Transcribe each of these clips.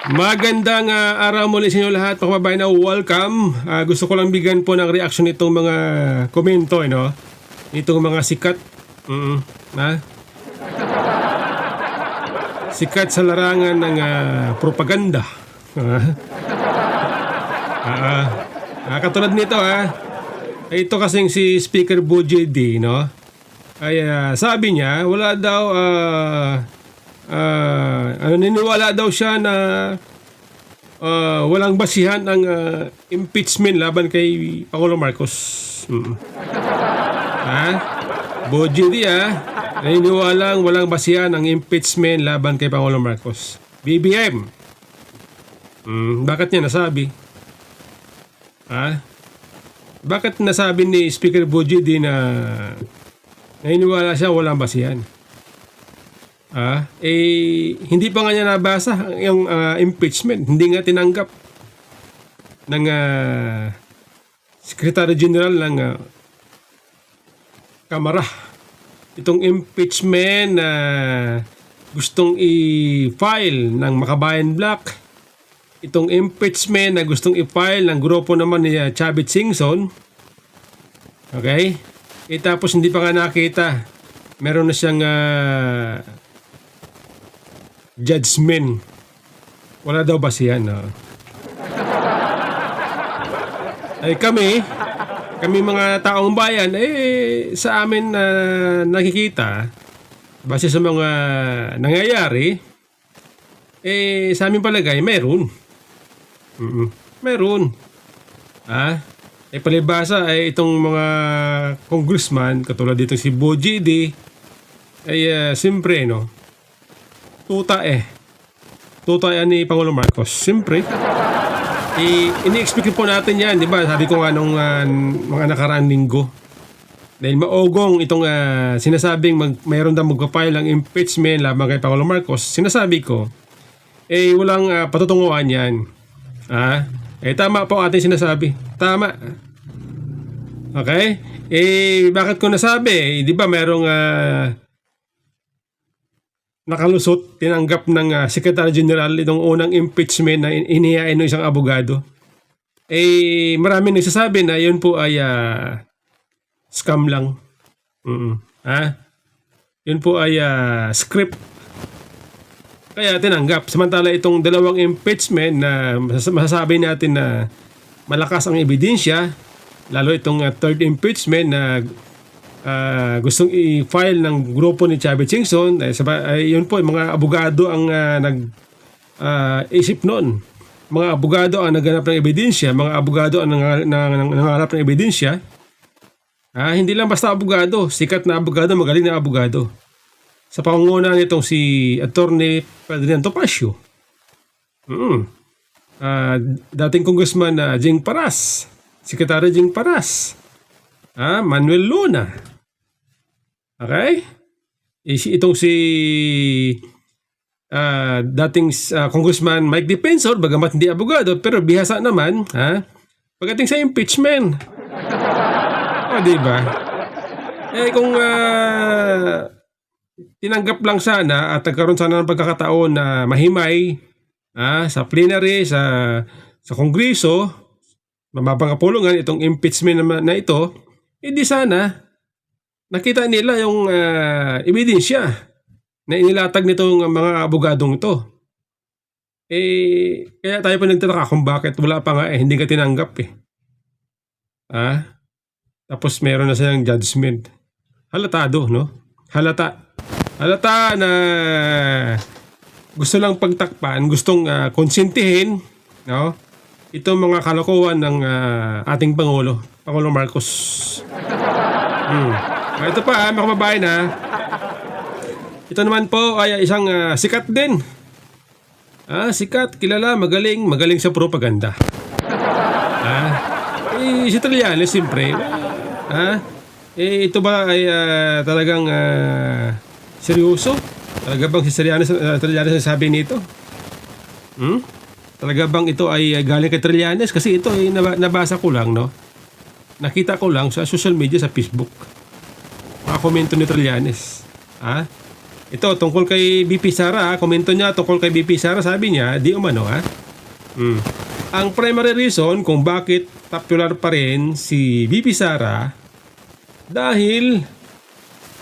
Magandang araw muli sa inyo lahat, mga kababayan na welcome. Gusto ko lang bigyan po ng reaction nitong mga komento, itong mga sikat. Na? Sikat sa larangan ng propaganda. Katulad nito ito kasing si Speaker Bogie D, no? Ay sabi niya, wala daw naniniwala daw siya na walang basihan ang impeachment laban kay Pangulong Marcos. Bogie D, naniniwala walang basihan ang impeachment laban kay Pangulong Marcos. BBM. Bakit niya nasabi? Bakit nasabi ni Speaker Bogie D na naniniwala siya walang basihan? Hindi pa nga niya nabasa yung impeachment. Hindi nga tinanggap ng Secretary General ng Kamara itong impeachment na gustong i-file ng Makabayan Black, itong impeachment na gustong i-file ng grupo naman ni Chavit Singson. Okay? Tapos hindi pa nga nakita. Meron na siyang judgment. Wala daw basihan. Kami mga taong bayan, sa amin nakikita, base sa mga nangyayari, sa amin palagay, meron. Meron. Palibasa itong mga congressman, katulad dito si Bogie D, siyempre, tuta yan ni Pangulong Marcos. Siyempre, ini-expect po natin yan, di ba? Sabi ko nga nung mga nakaraang linggo. Dahil maogong itong sinasabing mayroon daw magpa-file ng impeachment laban kay Pangulong Marcos, sinasabi ko, walang patutunguhan yan. Tama po ating sinasabi. Tama. Okay? Bakit ko nasabi? Di ba mayroong nakalusot, tinanggap ng Secretary General itong unang impeachment na inihain ng isang abogado. Maraming nagsasabi na yun po ay scam lang. Yun po ay script. Kaya tinanggap. Samantala itong dalawang impeachment na masasabi natin na malakas ang ebidensya, lalo itong third impeachment na gustong i-file ng grupo ni Chavit Singson, yun po, mga abogado ang isip noon. Mga abogado ang naghanap ng ebidensya, mga abogado ang nangangarap ng ebidensya. Hindi lang basta abogado, sikat na abogado, magaling na abogado. Sa pangunguna nitong si Attorney Ferdinand Topacio. Dating congressman Jing Paras, Secretary Jing Paras, Manuel Luna. Okay? Itong si dating congressman Mike Defensor, bagamat hindi abogado, pero bihasa naman, pagdating sa impeachment. Diba? Kung tinanggap lang sana at nagkaroon sana ng pagkakataon na mahimay sa plenary, sa kongreso, mapapangapulungan itong impeachment na ito, di sana nakita nila yung ebidensya na inilatag nitong mga abogadong ito. Kaya tayo pa nagtataka kung bakit wala pa nga hindi ka tinanggap Tapos meron na silang judgment. Halatado, no? Halata na gusto lang pagtakpan, gustong konsentihin, no? Itong mga kalokohan ng ating Pangulong Marcos. Ito pa, mga kababayan, ito naman po ay isang sikat din. Sikat, kilala, magaling sa propaganda. Si Trillanes, siyempre. Ito ba ay talagang seryoso? Talaga bang si Trillanes sabi nito? Talaga bang ito ay galing kay Trillanes? Kasi ito ay nabasa ko lang, no? Nakita ko lang sa social media, sa Facebook. Mga komento ni Trillanes. Ito, tungkol kay BP Sara, komento niya tungkol kay BP Sara, sabi niya, di umano ha. Ang primary reason kung bakit popular pa rin si BP Sara dahil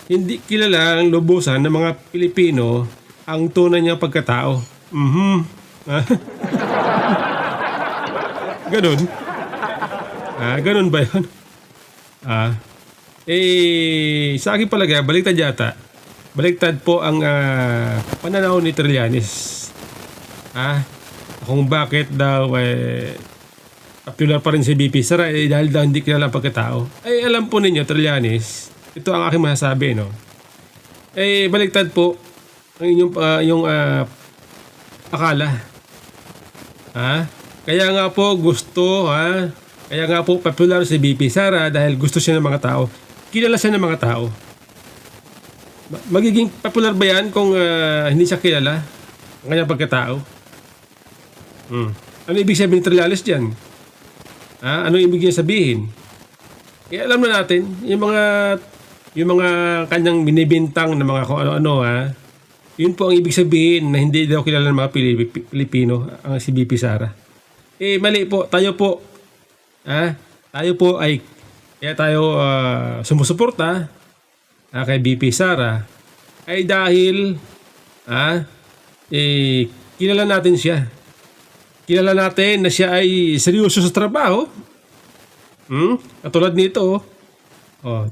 hindi kilalang lubusan ng mga Pilipino ang tunay niyang pagkatao. Ganun? Ganun ba yun? Sa akin palagay, baliktad yata. Baliktad po ang pananaw ni Trillanes. Kung bakit daw popular pa rin si BP Sara dahil daw hindi kilala ang pagkatao. Alam po ninyo, Trillanes, ito ang aking masasabi, no? Baliktad po ang inyong yung akala. Kaya nga po kaya nga po popular si BP Sara dahil gusto siya ng mga tao. Kilala siya ng mga tao. Magiging popular ba yan kung hindi siya kilala ang kanyang pagkatao? Ano ibig sabihin ni Trillanes dyan? Ano ibig niya sabihin? Alam na natin, yung mga kanyang binibintang na mga kung ano-ano, yun po ang ibig sabihin na hindi daw kilala ng mga Pilipino ang si BP Sara. Mali po. Tayo po ay kaya tayo sumusuporta kay BP Sara ay dahil kilala natin siya. Kilala natin na siya ay seryoso sa trabaho. Katulad nito.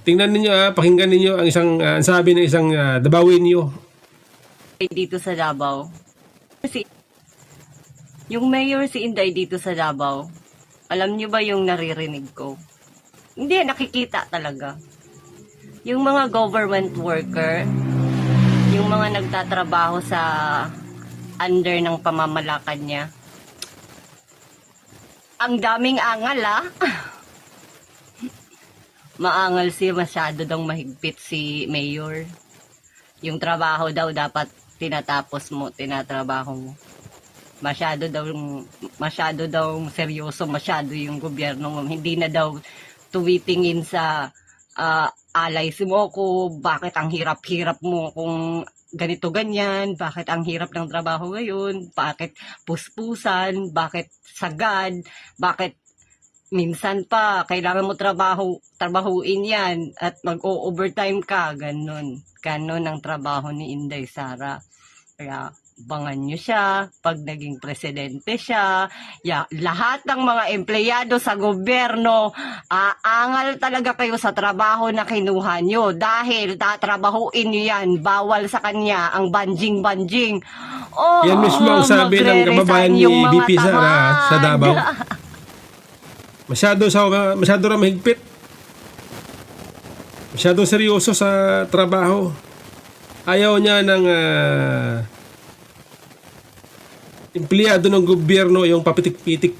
Tingnan ninyo, pakinggan ninyo ang isang sabi ng isang Dabawinyo. Dito sa Davao. Yung mayor si Inday dito sa Davao, alam niyo ba yung naririnig ko? Hindi, nakikita talaga. Yung mga government worker, yung mga nagtatrabaho sa under ng pamamalakan niya, ang daming angal Maangal siya, masyado daw mahigpit si mayor. Yung trabaho daw dapat tinatapos mo, tinatrabaho mo. Masyado daw seryoso, masyado yung gobyerno mo. Hindi na daw tumitingin sa alay mo ko, bakit ang hirap-hirap mo kung ganito ganyan, bakit ang hirap ng trabaho ngayon, bakit puspusan, bakit sagad, bakit minsan pa kailangan mo trabahuin yan at mag-o-overtime ka, ganun ang trabaho ni Inday Sara. Kaya bangan nyo siya pag naging presidente siya. Lahat ng mga empleyado sa gobyerno, aangal talaga kayo sa trabaho na kinuha nyo dahil tatrabahuin nyo yan. Bawal sa kanya ang banjing-banjing. Yan mismo ang sabi ng kababayan ni BP Sara sa Davao. Masyado raw mahigpit. Masyado seryoso sa trabaho. Ayaw niya ng empleyado ng gobyerno yung papitik-pitik.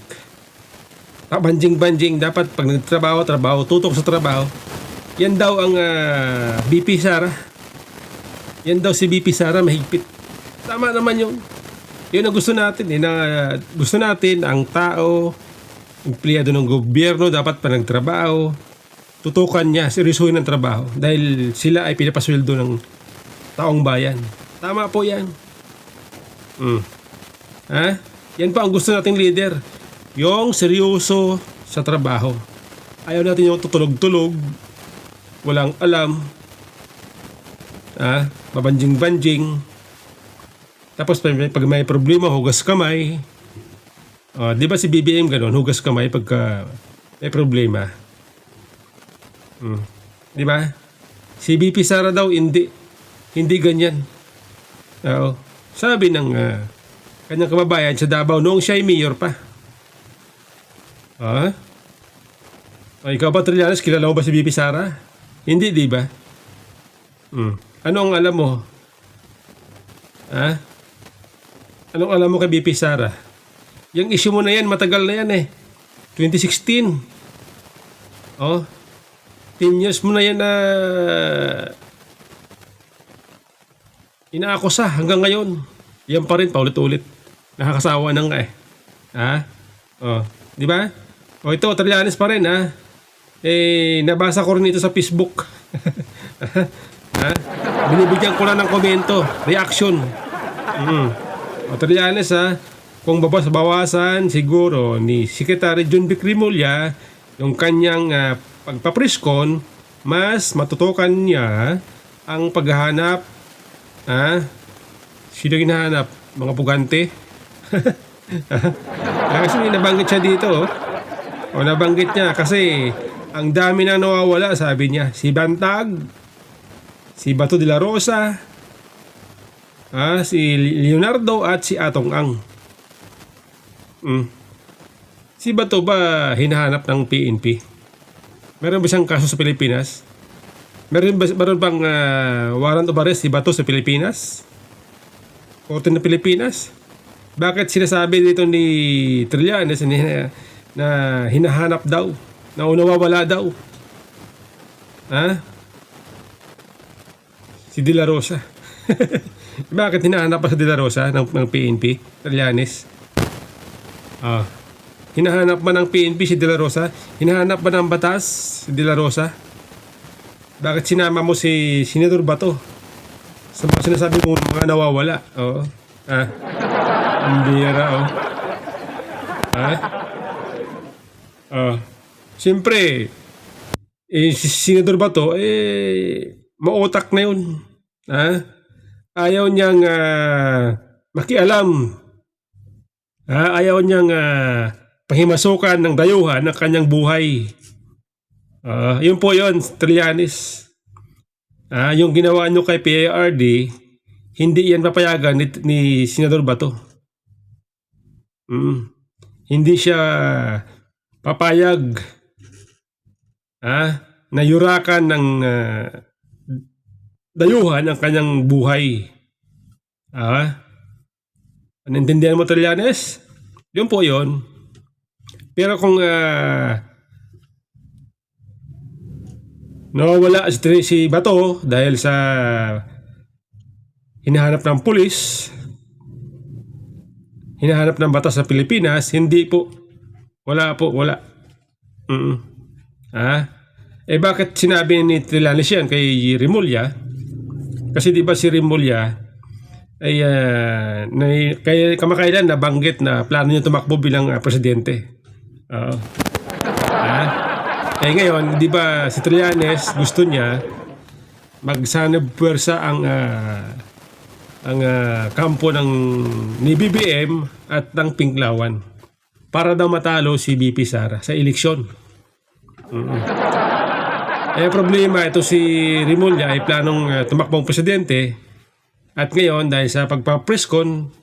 Banjing-banjing. Dapat pag nagtrabaho, tutok sa trabaho. Yan daw ang BP Sara. Yan daw si BP Sara, mahigpit. Tama naman yun. Yun ang gusto natin. Gusto natin ang tao, empleyado ng gobyerno, dapat pa nagtrabaho, tutukan niya, seryosohin ng trabaho dahil sila ay pinapasweldo ng taong bayan. Tama po yan. Yan pa ang gusto nating leader. Yung seryoso sa trabaho. Ayaw natin yung tutulog-tulog, walang alam, mabanjing-banjing, tapos pag may problema, hugas kamay. Di ba si BBM ganun, hugas kamay pagka may problema. Di ba? Si BP Sara daw hindi ganyan. Sabi ng kanyang kababayan sa Davao noong siya ay mayor pa. Ikaw ba, Trillanes, kilala mo ba si BP Sara? Hindi, di ba? Ano ang alam mo? Anong alam mo kay BP Sara? Yung issue mo na yan, matagal na yan 2016. 10 years mo na yan na inaakusa hanggang ngayon. Yan pa rin, paulit-ulit. Nakakasawa na nga di ba? Ito, Trillanes pa rin nabasa ko rin ito sa Facebook. Ha? Binibigyan ko lang ng komento, reaction. O Trillanes ha, kung bawasan siguro ni Secretary John Vic Rimulya yung kanyang pagpapriskon, mas matutukan niya ang paghahanap. Sino hinahanap? Mga pugante? Kasi nabanggit siya dito. O nabanggit niya kasi ang dami na nawawala, sabi niya. Si Bantag, si Bato de la Rosa, si Leonardo at si Atong Ang. Si Bato ba hinahanap ng PNP? Meron ba siyang kaso sa Pilipinas? Meron bang warrant of arrest si Bato sa Pilipinas? Korte ng Pilipinas? Bakit sinasabi dito ni Trillanes na hinahanap daw, na nawawala daw? Si De La Rosa. Bakit hinahanap pa sa De La Rosa ng PNP, Trillanes? Hinahanap ba ng PNP si De La Rosa? Hinahanap ba ng batas si De La Rosa? Bakit sinama mo si Senador Bato sa mga sinasabi mo mga nawawala? Oo. Ang bira, Siyempre, si Senador Bato, mautak na yun. Ayaw niyang makialam. Ayaw niyang pahimasukan ng dayuhan ng kanyang buhay. Yun po yun, Trillanes. Yung ginawa nyo kay PARD, hindi yan papayagan ni Senador Bato. Hindi siya papayag na yurakan ng dayuhan ang kanyang buhay. Naintindihan mo, Trillanes? Yun po yun. Pero kung nawawala si Bato dahil sa hinahanap ng pulis, hinahanap ng batas sa Pilipinas, hindi po. Wala po, wala. Bakit sinabi ni Trillanes yan kay Rimulya? Kasi di ba si Rimulya ay kay kamakailan nabanggit na plano niya tumakbo bilang presidente. Ngayon, di ba si Trillanes gusto niya magsanib puwersa ang kampo ni BBM at ng Pinklawan para daw matalo si BP Sara sa eleksyon. Problema ito, si Rimulya ay planong tumakbong presidente at ngayon dahil sa pagpapreskon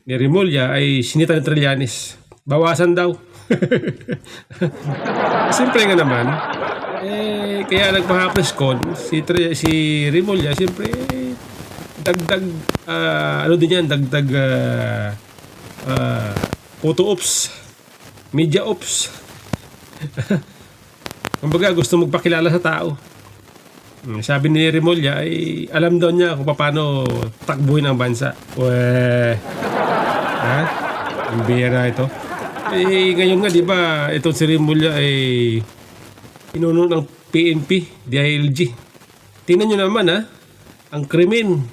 ni Rimulya ay sinita ni Trillanes. Bawasan daw. Siyempre nga naman, kaya nagpapreskon si Rimulya, siyempre dagdag dagdag photo ops, media ops. Kumbaga gusto magpakilala sa tao. Sabi ni Rimulya ay alam daw niya kung paano takbuhin ang bansa. Ang bira ito. Ngayon nga, di ba, itong si Rimulya ay pinuno ng PNP, DILG. Tingnan nyo naman, ang krimen.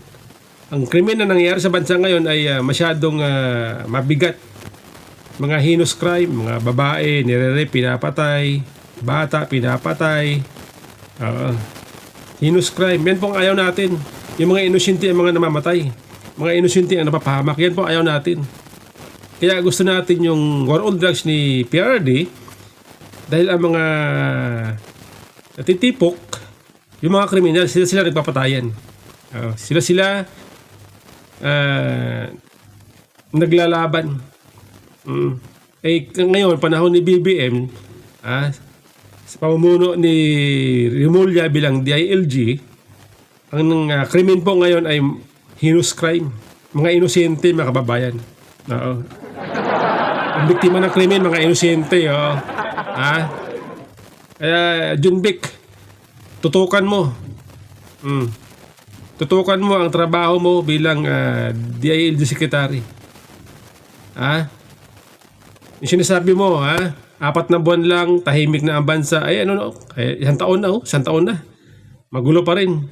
Ang krimen na nangyayari sa bansa ngayon ay masyadong mabigat. Mga heinous crime, mga babae, nire-rape, pinapatay, bata, pinapatay. Heinous crime, yan pong ayaw natin. Yung mga inosente ang mga namamatay. Mga inosente ang napapahamak, yan pong ayaw natin. Kaya gusto natin yung war on drugs ni PRD dahil ang mga natitipok, yung mga kriminal, sila nagpapatayan. Sila naglalaban. Ngayon, panahon ni BBM, sa pamumuno ni Rimulya bilang DILG, ang krimen po ngayon ay heinous crime. Mga inosente, mga kababayan. Ang biktima ng krimen, mga inosente. Kaya, John Vic, tutukan mo. Tutukan mo ang trabaho mo bilang DILG Secretary. Yung sinasabi mo, 4 na buwan lang, tahimik na ang bansa. Isang taon na, Magulo pa rin.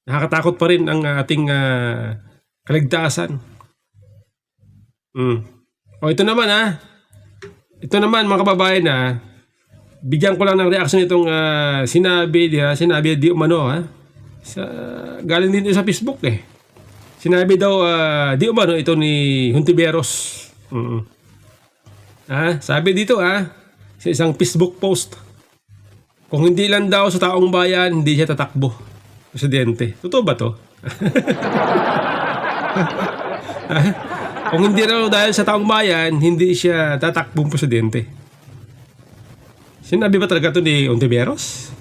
Nakakatakot pa rin ang ating kaligtasan. O ito naman ito naman mga kababayan bigyan ko lang ng reaction itong sinabi di umano galing din ito sa Facebook Sinabi daw di umano ito ni Hontiveros. Sabi dito sa isang Facebook post, kung hindi lang daw sa taong bayan, hindi siya tatakbo presidente. Totoo ba to? Kung hindi raw dahil sa taong bayan, hindi siya tatakbong presidente. Sinabi ba talaga to ni Hontiveros?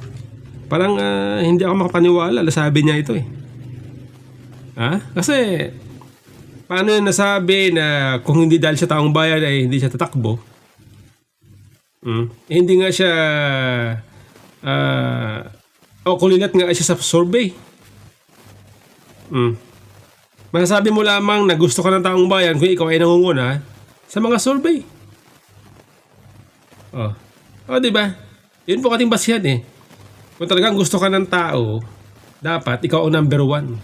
Parang hindi ako makapaniwala na sabi niya ito Kasi paano yung nasabi na kung hindi dahil sa taong bayan ay hindi siya tatakbo? Hindi nga siya kulilat nga siya sa survey. Masasabi mo lamang na gusto ka ng taong bayan kung ikaw ay nangunguna sa mga survey. Diba? Yun po ating basihan Kung talagang gusto ka ng tao, dapat ikaw ang number one.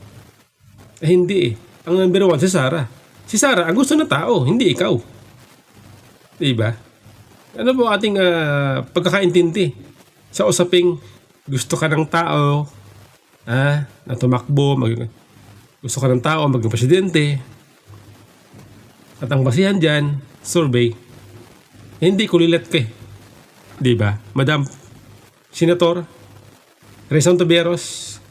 Hindi Ang number one si Sarah. Si Sarah ang gusto ng tao, hindi ikaw. Diba? Ano po ating pagkakaintindi sa usaping gusto ka ng tao na tumakbo, gusto ka ng tao maging presidente, at ang basihan dyan, survey. Hindi kulilat ka diba? Madam Senator Risa Hontiveros,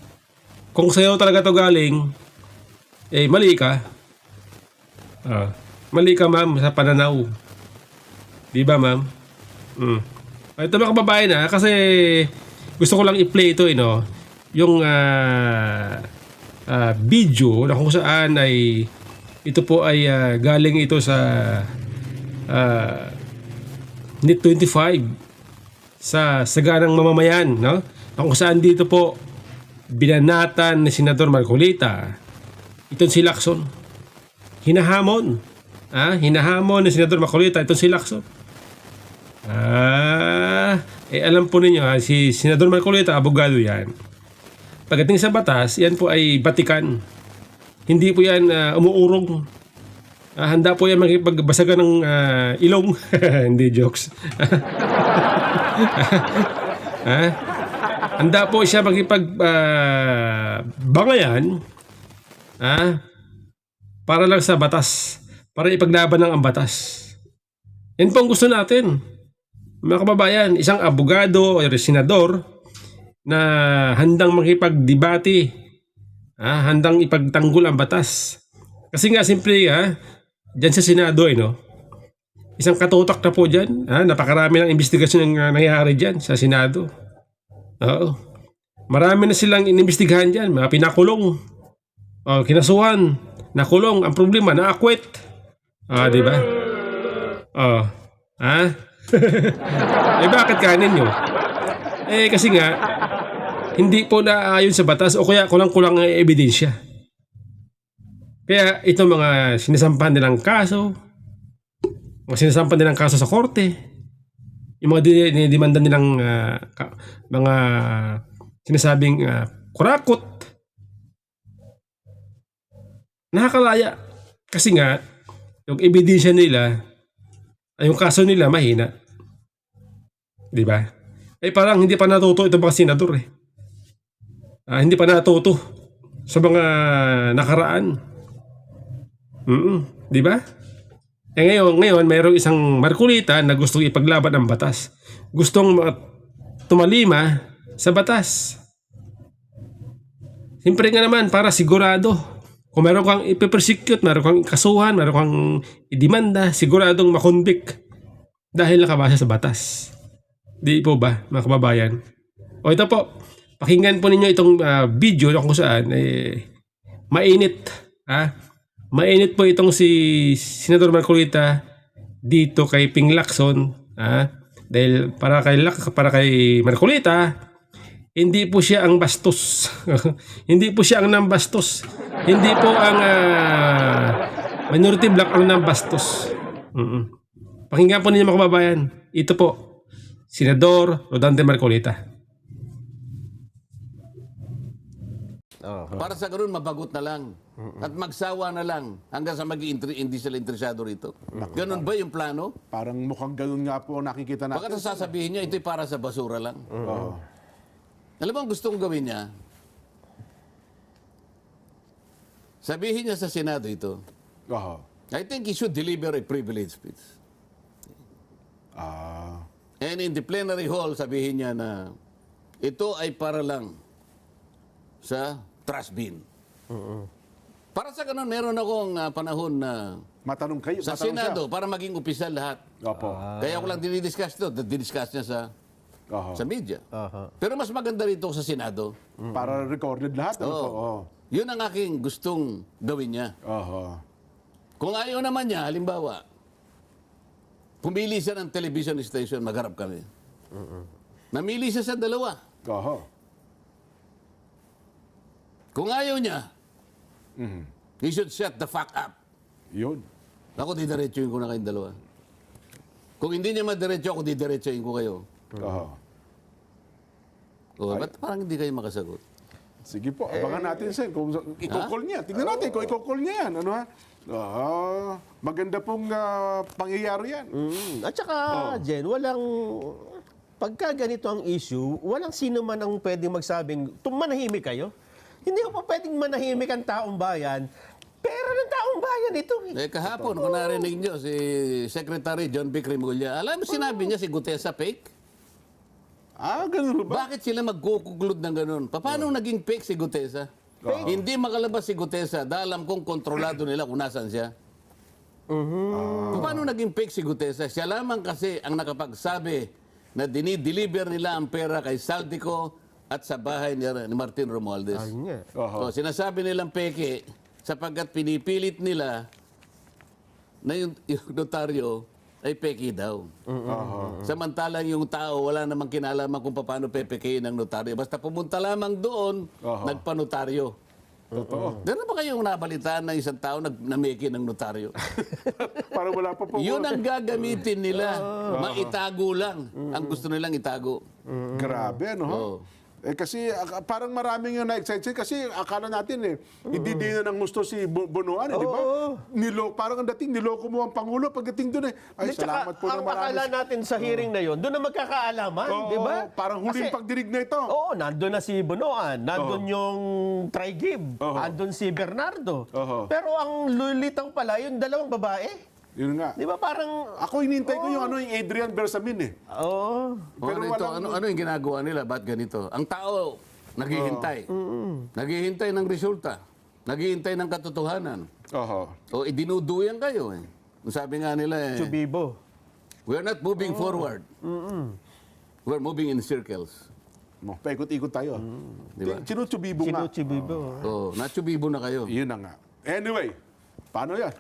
kung sa'yo talaga to galing, mali ka. Mali ka ma'am sa pananaw. Diba ma'am? Ito mga kababayan kasi gusto ko lang i-play ito yung video na kung saan ay ito po ay galing ito sa NIT 25 sa saganang mamamayan kung saan dito po binanatan ni Senador Marcolita itong si Lacson. Hinahamon ni Senador Marcolita itong si Lacson. Alam po ninyo si Senador Marcolita, abogado yan. Pagdating sa batas, yan po ay batikan. Hindi po yan umuurong. Handa po yan makipagbasagan ng ilong. Hindi jokes. Handa po siya makipagbangayan para lang sa batas. Para ipaglaban ng ang batas. Yan po ang gusto natin. Mga kababayan, isang abogado o senador na handang makipagdebate, handang ipagtanggol ang batas. Kasi nga simple dyan sa Senado isang katutak na po dyan. Napakarami ng investigasyon ang nangyayari dyan sa Senado. Marami na silang inimbestigahan dyan, mga pinakulong, kinasuhan, nakulong. Ang problema, naakwit. Diba? Bakit kanin nyo? Kasi nga hindi po naayon sa batas o kaya kulang-kulang ang ebidensya. Kaya ito mga sinasampan nilang kaso, sa korte, yung mga dinidemanda nilang mga sinasabing kurakot, nakakalaya. Kasi nga yung ebidensya nila, yung kaso nila mahina. Diba? Parang hindi pa natuto ito mga senador hindi pa natuto sa mga nakaraan. Diba? Ngayon mayroong isang Marcolita na gustong ipaglaban ang batas. Gustong tumalima sa batas. Siyempre nga naman para sigurado. Kung meron kang ipipersecute, meron kang kasuhan, meron kang idemanda, siguradong makonvict dahil nakabasa sa batas. Di po ba, mga kababayan? O ito po, pakinggan po ninyo itong video na kung saan mainit. Mainit po itong si Senador Marcolita dito kay Ping Lacson. Dahil para kay Marcolita, hindi po siya ang bastos. Hindi po siya ang nambastos. Hindi po ang minority black ang nambastos. Pakinggan po ninyo mga kababayan. Ito po, Senador Rodante Marcolita. Para sa ganun, mabagot na lang. At magsawa na lang hanggang sa hindi sila interesado rito. Ganun ba yung plano? Parang mukhang ganun nga po ang nakikita natin. Baka sasabihin niya, ito'y para sa basura lang. Oo. Alam mo ang gusto kong gawin niya? Sabihin niya sa Senado ito, Oo. I think he should deliver a privilege speech. Ah. And in the plenary hall, sabihin niya na ito ay para lang sa trash bin. Para sa ganun, meron akong panahon na Matanong kayo. sa matanong Senado siya. para maging opisyal lahat. Opo. Kaya ko lang dinidiscuss ito. Didiscuss niya Oo. sa media. Aha. Pero mas maganda rito sa Senado. Para recorded lahat. Ano Oo. po? Oo. Yun ang aking gustong gawin niya. Oo. Kung ayaw naman niya, halimbawa, pumili siya ng television station, magharap kami. Namili siya sa dalawa. Oo. Kung ayaw niya, Mhm. he should shut the fuck up. Yun. Ako, didiretsuhin ko na kayong dalawa. Kung hindi niya madiretso, ako didiretsuhin ko kayo. Oo. O, ba't parang hindi kayo makasagot? Sige po, abangan natin, Sen. Kung i-call niya. Tignan natin kung i-call niya yan. Ano ha? Maganda pong pangyayari yan. At saka, Jen, pagka ganito ang issue, walang sino man ang pwedeng magsabing, manahimik kayo. Hindi ko pa pwedeng manahimik ang taong bayan. Pera ng taong bayan ito. Kahapon, kung narinig nyo, si Secretary John B. Cremulya, alam mo sinabi niya si Gutesa fake? Ganun ba? Bakit sila magkukuglod ng ganun? Paano naging fake si Gutesa? Hindi makalabas si Gutesa dahil alam kong kontrolado nila kung nasan siya. Paano naging fake si Gutesa? Siya lamang kasi ang nakapagsabi na dinideliver nila ang pera kay Saldico at sa bahay ni Martin Romualdez. Ayun nga. Oo. So, sinasabi nilang peke sapagkat pinipilit nila na yung notaryo ay peke daw. Samantalang yung tao wala namang kinalaman kung paano pepekein ng notaryo. Basta pumunta lamang doon, nagpanotaryo. Totoo. Meron ba kayong nabalitaan na isang tao nameke ng notaryo? Parang wala pa po. Yun ang gagamitin nila. Maitago lang. Ang gusto nilang itago. Grabe, ano? Oo. Kasi parang maraming yung na-excite kasi akala natin hindi din na ng gusto si Bonoan, di ba? Parang ang dating niloko mo ang Pangulo pagdating doon Ay, At saka, salamat po ng ang marami. akala natin sa hearing na yon, doon na magkakaalaman, Oo, di ba? Parang huling Kasi- pagdirig na ito. Oo, nandun na si Bonoan, nandun yung Trigib, nandun si Bernardo. Pero ang lulitaw pala, yung dalawang babae. Yun nga. Di ba parang... Ako hinintay ko yung Adrian Bersamin Oo. Pero Ito, walang- ano yung ginagawa nila? Ba't ganito? Ang tao, naghihintay. Naghihintay ng resulta. Naghihintay ng katotohanan. O idinuduyan kayo Sabi nga nila Chubibo. we're not moving forward. We're moving in circles. Paikot-ikot tayo. Di ba? Sinuchubibo nga. Chubibo. Oh, nachubibo na kayo. Yun na nga. Anyway, paano yan?